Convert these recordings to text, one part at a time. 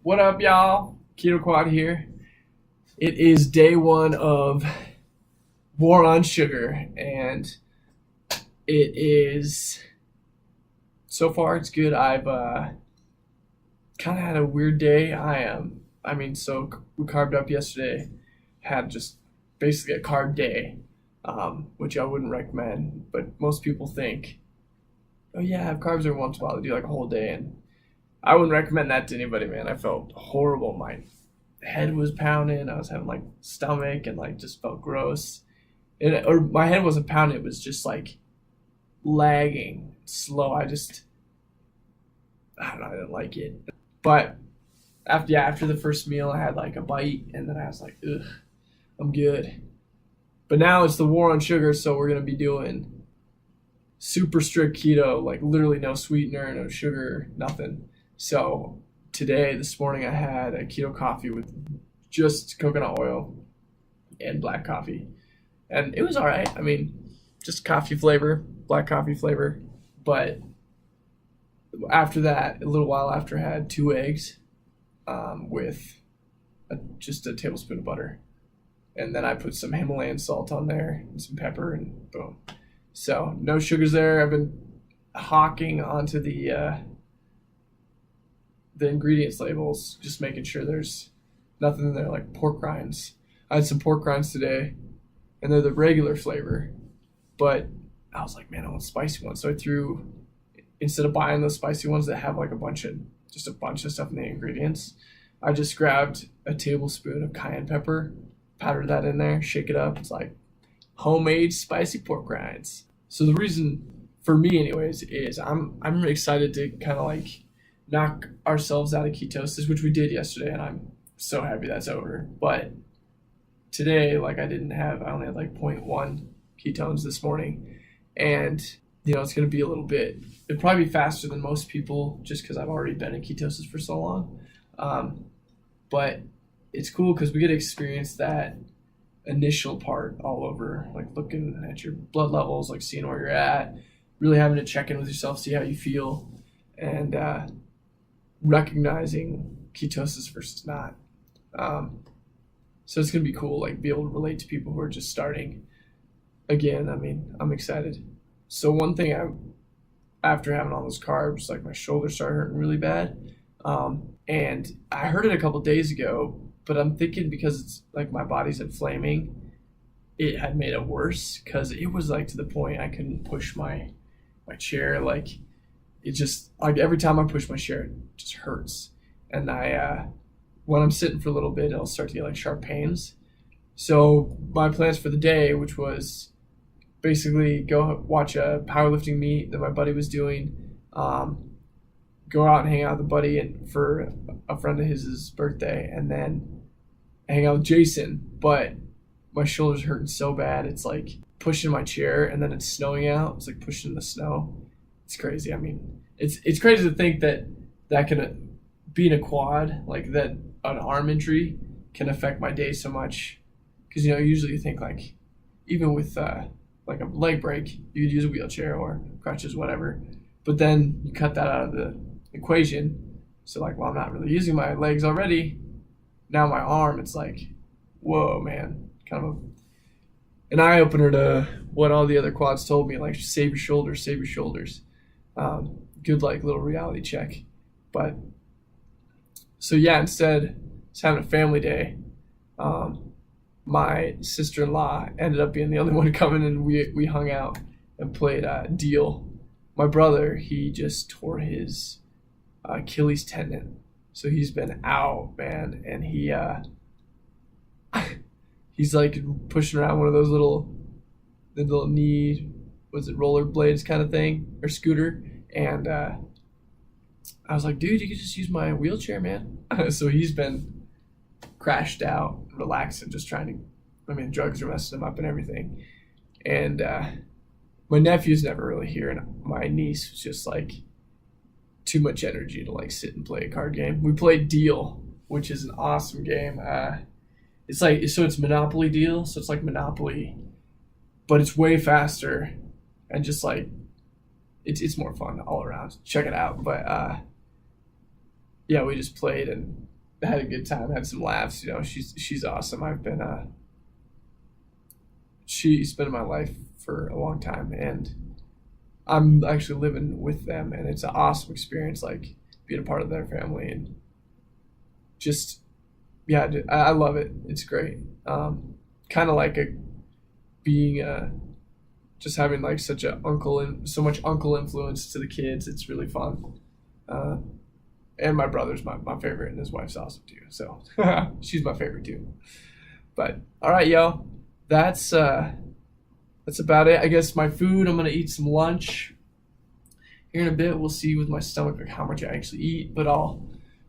What up, y'all? Keto Quad here. It is day one of War on Sugar, and it is so far it's good. I've kind of had a weird day. So we carved up yesterday, had just basically a carb day, which I wouldn't recommend. But most people think, oh yeah, have carbs every once in a while. They do like a whole day, and I wouldn't recommend that to anybody, man. I felt horrible. My head was pounding. I was having like stomach and like just felt gross. Or my head wasn't pounding. It was just like lagging, slow. I don't know. I didn't like it. But after the first meal, I had like a bite, and then I was like, ugh, I'm good. But now it's the war on sugar, so we're gonna be doing super strict keto, like literally no sweetener, no sugar, nothing. So this morning, I had a keto coffee with just coconut oil and black coffee. And it was all right. I mean, just coffee flavor, black coffee flavor. But after that, a little while after, I had 2 eggs with just a tablespoon of butter. And then I put some Himalayan salt on there and some pepper, and boom. So no sugars there. I've been hawking onto the ingredients labels, just making sure there's nothing in there like pork rinds. I had some pork rinds today, and they're the regular flavor, but I was like, man, I want spicy ones. So I threw, instead of buying those spicy ones that have like a bunch of stuff in the ingredients, I just grabbed a tablespoon of cayenne pepper, powdered that in there, shake it up. It's like homemade spicy pork rinds. So the reason for me anyways is I'm excited to kind of like knock ourselves out of ketosis, which we did yesterday, and I'm so happy that's over. But today, like I only had like 0.1 ketones this morning, and it's going to be it'll probably be faster than most people just because I've already been in ketosis for so long. But it's cool because we get to experience that initial part all over, like looking at your blood levels, like seeing where you're at, really having to check in with yourself, see how you feel, and recognizing ketosis versus not. So it's going to be cool, like be able to relate to people who are just starting. Again, I mean, I'm excited. So one thing after having all those carbs, like my shoulders started hurting really bad. And I heard it a couple days ago, but I'm thinking because it's like my body's inflaming, it had made it worse because it was like to the point I couldn't push my chair. Like it just, like every time I push my chair, it just hurts. And when I'm sitting for a little bit, it'll start to get like sharp pains. So my plans for the day, which was basically go watch a powerlifting meet that my buddy was doing, go out and hang out with a buddy and for a friend of his birthday, and then hang out with Jason. But my shoulder's hurting so bad, it's like pushing my chair, and then it's snowing out. It's like pushing in the snow. It's crazy. I mean, it's crazy to think that can be in a quad, like that an arm injury can affect my day so much. Because usually you think like even with like a leg break, you could use a wheelchair or crutches, whatever. But then you cut that out of the equation. So like, well, I'm not really using my legs already. Now my arm, it's like, whoa, man, kind of an eye opener to what all the other quads told me, like save your shoulders, save your shoulders. Good like little reality check. But so yeah, instead it's having a family day. My sister-in-law ended up being the only one coming, and we hung out and played deal. My brother, he just tore his Achilles tendon, so he's been out, man, and he's like pushing around one of those the little knee, was it rollerblades kind of thing, or scooter, and I was like, dude, you could just use my wheelchair, man. So he's been crashed out, relaxed, and just drugs are messing him up and everything. And my nephew's never really here, and my niece was just like too much energy to like sit and play a card game. We played Deal, which is an awesome game. It's Monopoly Deal, so it's like Monopoly, but it's way faster and just like it's more fun all around. Check it out. But yeah, we just played, and had a good time, had some laughs. You know, she's awesome. I've been she's been in my life for a long time, and I'm actually living with them, and it's an awesome experience, like being a part of their family, and just yeah, I love it. It's great. Kind of like being just having like such a uncle and so much uncle influence to the kids. It's really fun. And my brother's my favorite, and his wife's awesome too. So she's my favorite too. But all right, yo, that's about it. I guess my food. I'm gonna eat some lunch here in a bit. We'll see with my stomach like how much I actually eat, but I'll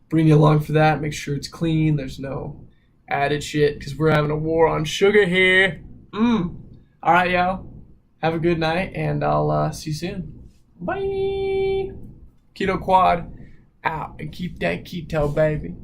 bring you along for that. Make sure it's clean. There's no added shit because we're having a war on sugar here. All right, yo. Have a good night, and I'll see you soon. Bye. Keto Quad out, and keep that keto, baby.